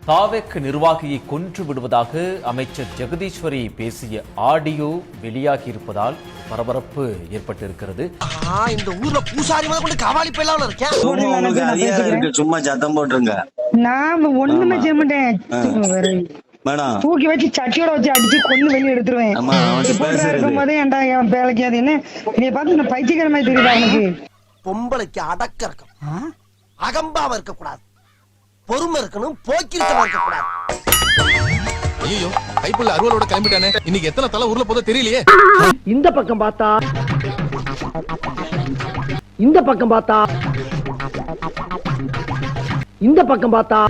தாவேக் நிர்வாகியை கொன்று விடுவதாக அமைச்சர் ஜெகதீஸ்வரி பேசிய ஆடியோ வெளியாகி இருப்பதால் பரபரப்பு ஏற்பட்டிருக்கிறது. இந்த ஊர்ல பூசாரி மாதிரி கொண்டு கவாலி பேலாம் இருக்கேன். சும்மா சத்தம் போட்டுருங்க. நான் ஒண்ணுமே செய்ய மாட்டேன். தூக்கி வச்சு சட்டியோட வச்சு அடிச்சு கொண்டு வெளியே எடுத்துருவேன். இருக்கும் போதே ஏன்டா என் வேலைக்கு அது என்ன நீ பார்த்து நான் பைத்தியக்கார மாதிரி தெரியுதா எனக்கு? பொம்பளைக்கு அடக்க இருக்கும், அகம்பாவ இருக்க கூடாது, பொறுமை இருக்கணும், போக்கிருத்தமா இருக்க கூடாது. ஐயோ கைப்புள்ள அருவலோட கிளம்பிட்டானே, இன்னைக்கு எத்தனை தலை ஊர்ல போதோ தெரியலையே. இந்த பக்கம் பார்த்தா இந்த பக்கம் பார்த்தா இந்த பக்கம் பார்த்தா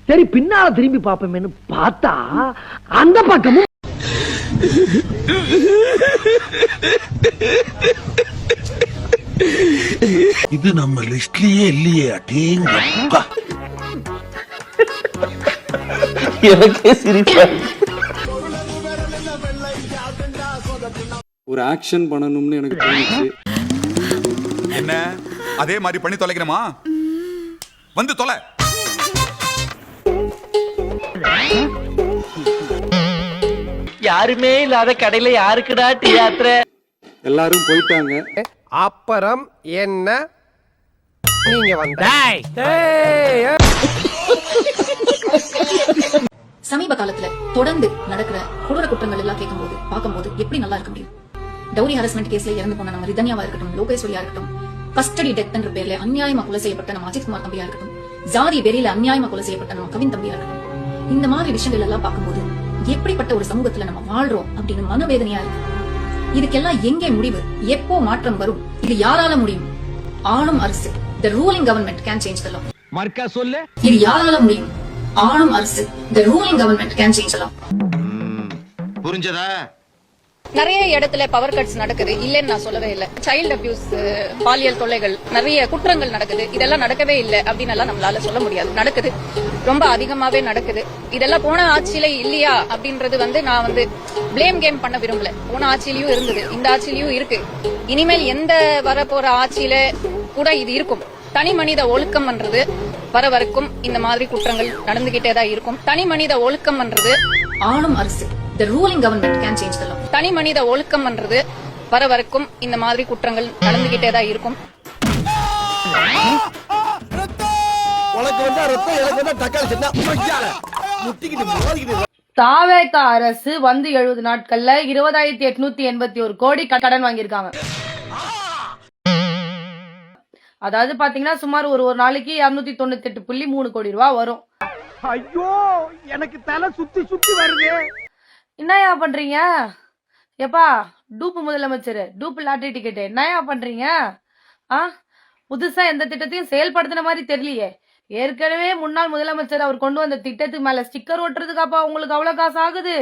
சரி பின்னால திரும்பி பாப்போமேன்னு பார்த்தா அந்த பக்கமும் இது நம்ம லிஸ்ட்லயே இல்லையே. அடேங்கப்பா, எனக்கே சிரிப்பா. ஒரு ஆக்ஷன் பண்ணணும்னு எனக்கு தோணுச்சு. என்ன அதே மாதிரி பண்ணி தொலைக்கணுமா? வந்து தொலை. யாருமே இல்லாத கடையில யாருக்குடா டீ யாத்திரை? எல்லாரும் போயிட்டாங்க. அப்புறம் என்ன நீங்க வந்த சமீப காலத்துல தொடர்ந்து நடக்கிற கொடூர குற்றங்கள் எல்லாம் கேட்கும்போது பார்க்கும்போது எப்படி நல்லா இருக்க முடியும்? டவுரி ஹராஸ்மெண்ட் கேஸ்ல இறந்து போன நம்ம ரிதன்யாவா இருக்கட்டும், லோகேஸ்வரியா இருக்கட்டும், கஸ்டடி டெத் என்ற பேர்ல அநியாயமா கொலை செய்யப்பட்ட நம்ம அஜித் குமார் தம்பியா இருக்கட்டும், ஜாதி பேரில அநியாயமா கொலை செய்யப்பட்ட நம்ம கவின் தம்பியா இருக்கட்டும், இந்த மாதிரி விஷயங்கள் எல்லாம் பார்க்கும்போது எப்படிப்பட்ட ஒரு சமூகத்துல நம்ம வாழ்றோம் அப்படின்னு மனவேதனையா இருக்கு. இதுக்கெல்லாம் எங்கே முடிவு, எப்போ மாற்றம் வரும்? இது யாரால முடியும்? ஆளும் அரசு. The ruling government can change the law. மர்க்கா சொல்லு. இது யாரால முடியும்? ஆளும் அரசு. The ruling government can change the law. புரிஞ்சதா? நிறைய இடத்துல பவர் கட்ஸ் நடக்குது, இல்லன்னு நான் சொல்லவே இல்லை. சைல்டு அபியூஸ், பாலியல் தொல்லைகள், நிறைய குற்றங்கள் நடக்குது. இதெல்லாம் நடக்கவே இல்லை அப்படின்னு எல்லாம் நம்மளால சொல்ல முடியாது. நடக்குது, ரொம்ப அதிகமாவே நடக்குது. இதெல்லாம் போன ஆட்சியில இல்லையா அப்படின்றது நான் பிளேம் கேம் பண்ண விரும்பல. போன ஆட்சியிலயும் இருந்தது, இந்த ஆட்சியிலயும் இருக்கு, இனிமேல் எந்த வரப்போற ஆட்சியில கூட இது இருக்கும். தனி மனித ஒழுக்கம் பண்றது வர வரைக்கும் இந்த மாதிரி குற்றங்கள் நடந்துகிட்டேதான் இருக்கும். தனி மனித ஒழுக்கம் பண்றது ஆளும் அரசு. The ruling government can change the law. தனி மனித ஒழுக்கம் பண்றது வர வரைக்கும் இந்த மாதிரி குற்றங்கள் நடந்துகிட்டேதான் இருக்கும். தாவேக அரசு 70 நாட்கள்ல 20,881 கோடி கடன் வாங்கியிருக்காங்க. அதாவது பாத்தீங்கன்னா சுமார் ஒரு நாளைக்கு 298.3 கோடி ரூபாய் வரும். ஐயோ எனக்கு தலை சுத்தி சுத்தி வருது. என்னயா பண்றீங்க? எப்பா டூப்பு முதலமைச்சர், டூப்பு லாட்டரி டிக்கெட் என்னயா பண்றீங்க? புதுசா எந்த திட்டத்தையும் செயல்படுத்தின மாதிரி தெரியலையே. ஏற்கனவே முன்னாள் முதலமைச்சர் அவர் கொண்டு வந்த திட்டத்துக்கு மேல ஸ்டிக்கர் ஒட்டுறதுக்காப்பா உங்களுக்கு அவ்வளவு காசு ஆகுது?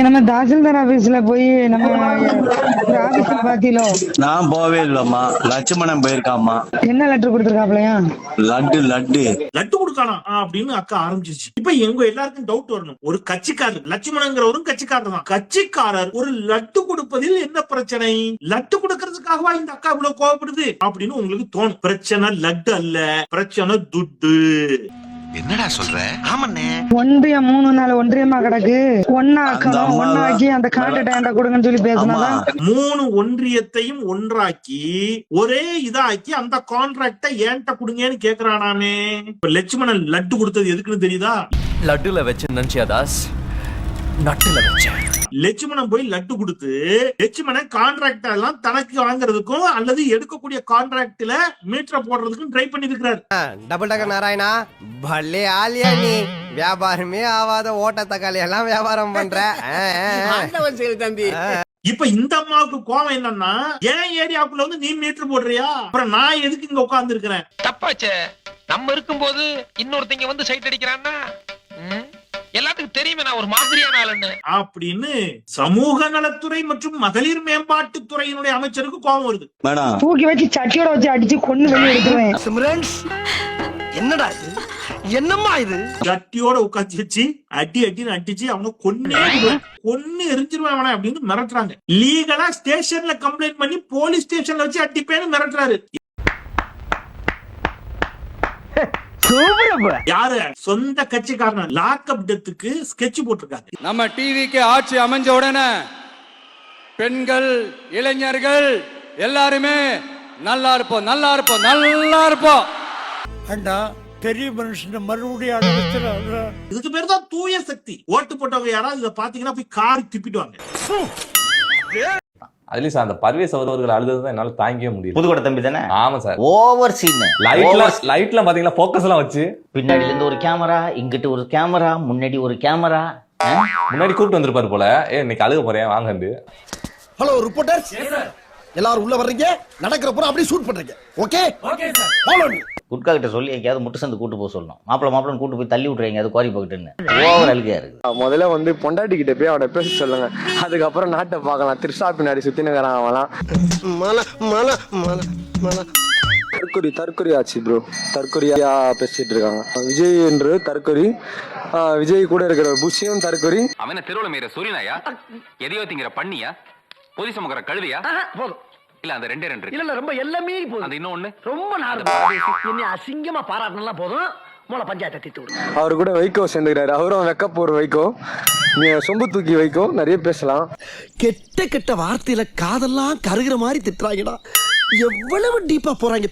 நம்ம தாசில்தார் ஆபீஸ்ல போய் நம்ம ஆபீஸ்ல பாத்தீங்களோ? நான் போவே இல்லம்மா. லட்சுமணன் போயிருக்காமா. என்ன லெட்டர் கொடுத்துருக்காப்லையா? லட்டு கொடுக்கலாம் அப்படின்னு அக்கா ஆரம்பிச்சிருச்சு. இப்ப எங்க எல்லாருக்கும் டவுட் வரணும். ஒரு கட்சிக்காரர், லட்சுமணங்கிறவரும் கட்சிக்காரர் தான். கட்சிக்காரர் ஒரு லட்டு கொடுப்பதில் என்ன பிரச்சனை? லட்டு கொடுக்கறதுக்காகவா இந்த அக்கா இவ்வளவு கோவப்படுது அப்படின்னு உங்களுக்கு தோணும். பிரச்சனை லட்டு அல்ல, பிரச்சனை துட்டு. என்னடா சொல்ற? ஆமாண்ணே, ஒன்றியம் 3 நாள் ஒன்றியமா கிடக்கு, ஒன்னாக்கணும், ஒன்னாக்கி அந்த கான்ட்ராக்ட் கொடுங்கன்னு சொல்லி பேசினாதான் 3 ஒன்றியத்தையும் ஒன்றாக்கி ஒரே இதாக்கி அந்த கான்ட்ராக்ட ஏன்ட்ட கொடுங்கன்னு கேக்குறானாமே. இப்ப லட்சுமணன் லட்டு கொடுத்தது எதுக்குன்னு தெரியுதா? லட்டுல வச்சு நினைச்சியா தாஸ்? நட்டுல வச்ச. லட்சுமணன் போய் லட்டு கொடுத்து லட்சுமணன் கான்ட்ராக்ட் எல்லாம் தனக்கு வாங்குறதுக்கும் அல்லது எடுக்கக்கூடிய கான்ட்ராக்ட்ல மீட்டரை போடுறதுக்கும் ட்ரை பண்ணி இருக்கிறார். டபுள் டக்கர் நாராயணா, பல்லே ஆலியா நீ. வியாபாரமே ஆவாத ஓட்ட தக்காளி எல்லாம் வியாபாரம் பண்ற தம்பி. இப்ப இந்த அம்மாவுக்கு கோவம் என்னன்னா, ஏன் ஏரியாவுக்குள்ள நீ மீட்டர் போடுறியா, அப்புறம் நான் எதுக்கு இங்க உட்கார்ந்து இருக்கிறேன்? தப்பாச்சே, நம்ம இருக்கும்போது இன்னொருத்தங்க சைட் அடிக்கிறான்னா எல்லாத்துக்கும் தெரியுமே நான் ஒரு மாதிரியான ஆளுன்னு அப்படின்னு சமூக நலத்துறை மற்றும் மகளிர் மேம்பாட்டு துறையினுடைய அமைச்சருக்கு கோபம் வருது. தூக்கி வச்சு சட்டியோட வச்சு அடிச்சு கொண்டு வெளியே எடுத்துருவேன். என்னடா என்னம்மா இது? கட்டியோட உட்காந்து வச்சு அடின்னு அடிச்சு அவனை கொன்னு எரிஞ்சிருவான் அவனை அப்படின்னு மிரட்டுறாங்க. லீகலா ஸ்டேஷன்ல கம்ப்ளைண்ட் பண்ணி போலீஸ் ஸ்டேஷன்ல வச்சு அடிப்பேன்னு மிரட்டுறாரு. யாரு? சொந்த கட்சிக்காரன் லாக்அப் டெத்துக்கு ஸ்கெட்ச் போட்டிருக்காங்க. நம்ம டிவிக்கு ஆட்சி அமைஞ்ச உடனே பெண்கள் இளைஞர்கள் எல்லாருமே நல்லா இருப்போம் நல்லா இருப்போம் நல்லா இருப்போம். பெரிய மனுஷன் மறுபடியும் இதுக்கு பேர் தான் தூய சக்தி. ஓட்டு போட்டவங்க யாராவது இதை பாத்தீங்கன்னா போய் காரி திப்பிடுவாங்க. அதுலயும் சார் அந்த பர்வேஸ் அவர்கள் அழுதுதான் என்னால தாங்கியே முடியும். புதுக்கோட்டை தம்பி தானே? ஆமா சார். Over scene. லைட்ல பாத்தீங்கன்னா போக்கஸ் எல்லாம் வச்சு பின்னாடில இருந்து ஒரு கேமரா, இங்கிட்டு ஒரு கேமரா, முன்னாடி ஒரு கேமரா. முன்னாடி கூப்பிட்டு வந்திருப்பாரு போல. இன்னைக்கு அழுக போறேன் வாங்க. ஹலோ ரிப்போர்ட்டர்ஸ், எல்லாரும் உள்ள வர்றீங்க. நடக்கிற பூரா அப்படியே ஷூட் பண்றீங்க. Okay okay sir, follow me. Gutka கிட்ட சொல்லி எங்கேயாவது முட்டு சந்து கூட்டு போக சொல்லணும். மாப்பிளன்னு கூட்டு போய் தள்ளி விட்டுறீங்க. அது குவாரி போக்கிட்டுன்னு ஓவர் அழுகையா இருக்கு. முதல்ல வந்து பொண்டாட்டி கிட்ட போய் அவட பேச சொல்லுங்க. அதுக்கப்புறம் நாட்டை பார்க்கலாம். திருஷா பின்னாடி சுத்தினுக்கிறான் அவன்லாம். தற்கொலை ஆச்சு ப்ரோ. தற்கொலையா பேசிட்டு இருக்காங்க. விஜய் என்று தற்கொலை, விஜய் கூட இருக்கிற புஷியும் தற்கொலை. அவன தெருவுல மேற சூரியனாயா, எதையோ திங்கிற பண்ணியா, பொதி சுமக்கிற கழுவியா? போதும் இல்ல, அந்த ரெண்டே ரெண்டு இல்ல ரொம்ப எல்லாமே போதும். அது இன்னொன்னு ரொம்ப என்ன அசிங்கமா பாராட்டினா போதும். மூல பஞ்சாயத்தை திட்டு விடு. அவரு கூட வைகோ சேர்ந்துக்கிறாரு. அவரும் வெக்கப்போர் வைகோ, சொம்பு தூக்கி வைகோ. நிறைய பேசலாம். கெட்ட வார்த்தையில காதெல்லாம் கருகிற மாதிரி திட்டுறாங்கடா. எவ்வளவு டீப்பா போறாங்க.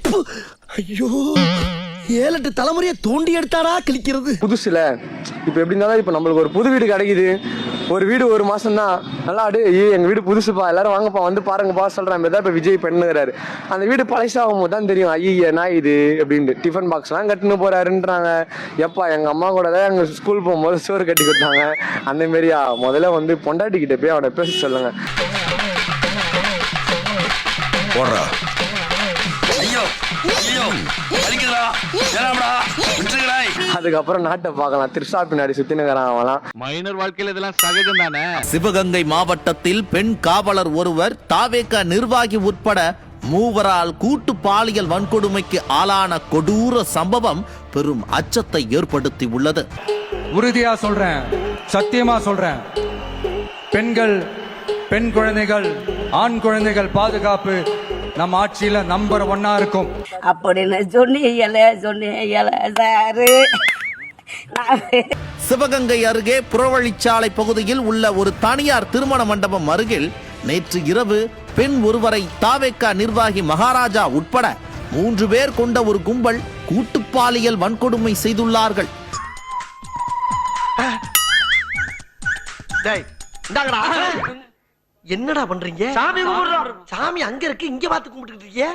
ஐயோ, 7-8 தலைமுறையை தோண்டி எடுத்தாடா கிழிக்கிறது. புதுசுல இப்ப எப்படி இருந்தாலும் இப்ப நம்மளுக்கு ஒரு புது வீடு கிடைக்குது. ஒரு வீடு 1 மாசம் தான் நல்லா எங்க வீடு புதுசுப்பா, எல்லாரும் வாங்கப்பா வந்து பாருங்கப்பா சொல்றேன். இப்ப விஜய் பண்ணுறாரு. அந்த வீடு பழசாகும் போது தான் தெரியும் ஐயா நான் இது அப்படின்ட்டு. டிஃபன் பாக்ஸ் எல்லாம் கட்டுன்னு போறாருன்றாங்க. எப்பா எங்க அம்மா கூட தான் எங்க ஸ்கூல் போகும்போது சோறு கட்டி கொடுத்தாங்க. அந்த மாதிரியா முதல்ல வந்து பொண்டாட்டி கிட்ட போய் அவனை பேச சொல்லுங்க. அதுக்கப்புறம் நாட்டை பார்க்கலாம். திருஷா பின்னாடி சுத்தினுக்கிறான் அவன்லாம். மைனர் வாழ்க்கையில இதெல்லாம் சகஜம் தானே. சிவகங்கை மாவட்டத்தில் பெண் காவலர் ஒருவர் தாவேக நிர்வாகி உட்பட 3 கூட்டு பாலியல் வன்கொடுமைக்கு ஆளான கொடூர சம்பவம் பெரும் அச்சத்தை ஏற்படுத்தி உள்ளது. உறுதியா சொல்றேன், சத்தியமா சொல்றேன், பெண் குழந்தைகள், ஆண் குழந்தைகள் பாதுகாப்பு நம்ம ஆட்சியில நம்பர் 1 இருக்கும் அப்படின்னு சொன்னீங்க. சிவகங்கை அருகே புறவழிச்சாலை பகுதியில் உள்ள ஒரு தனியார் திருமண மண்டபம் அருகில் நேற்று இரவு பெண் ஒருவரை தாவேகா நிர்வாகி மகாராஜா உட்பட 3 பேர் கொண்ட ஒரு கும்பல் கூட்டுப்பாலியல் வன்கொடுமை செய்துள்ளார்கள். என்னடா பண்றீங்க? சாமி அங்க இருக்கு, இங்க பார்த்து கும்பிட்டு இருக்கீங்க.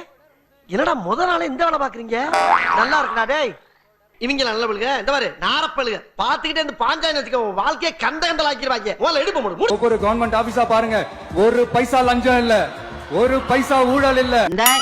என்னடா முத நாளே இந்த வேலை பாக்குறீங்க? நல்லா இருக்குடா டேய். இவங்க நல்ல பழுக, இந்த மாதிரி நாரப்பழுக பாத்துக்கிட்டே இந்த பாஞ்சாயிரம் வச்சுக்க வாழ்க்கையை கண்டகண்டல் ஆக்கிடுவாங்க. முதல்ல எடுப்ப முடியும். ஒவ்வொரு கவர்மெண்ட் ஆபீஸா பாருங்க, 1 பைசா லஞ்சம் இல்ல, 1 பைசா ஊழல் இல்ல.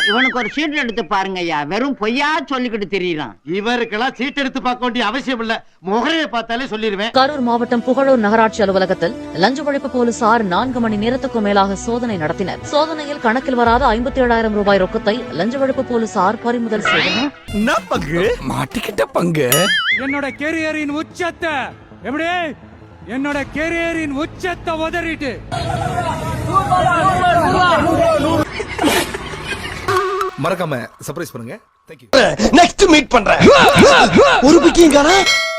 இவனுக்கு ஒரு சீட் எடுத்து பாருங்க ஐயா. வெறும் பொய்யா சொல்லிக்கிட்டு தெரியலாம். இவருக்கெல்லாம் சீட் எடுத்து பார்க்க வேண்டிய அவசியம் இல்ல, முகரையை பார்த்தாலே சொல்லிடுவேன். கரூர் மாவட்டம் புகழூர் நகராட்சி அலுவலகத்தில் லஞ்ச ஒழிப்பு போலீசார் 4 மணி நேரத்துக்கும் மேலாக சோதனை நடத்தினர். சோதனையில் கணக்கில் வராத 57,000 ரூபாய் ரொக்கத்தை லஞ்ச ஒழிப்பு போலீசார் பறிமுதல் செய்தனர். மாட்டிக்கிட்ட பங்கு. என்னோட கேரியரின் உச்சத்தை எப்படி, என்னோட கேரியரின் உச்சத்தை உதறிட்டு மறக்காம சர்ப்ரைஸ் பண்ணுங்க. நெக்ஸ்ட் மீட் பண்றேன். ஒரு பிக்கிங்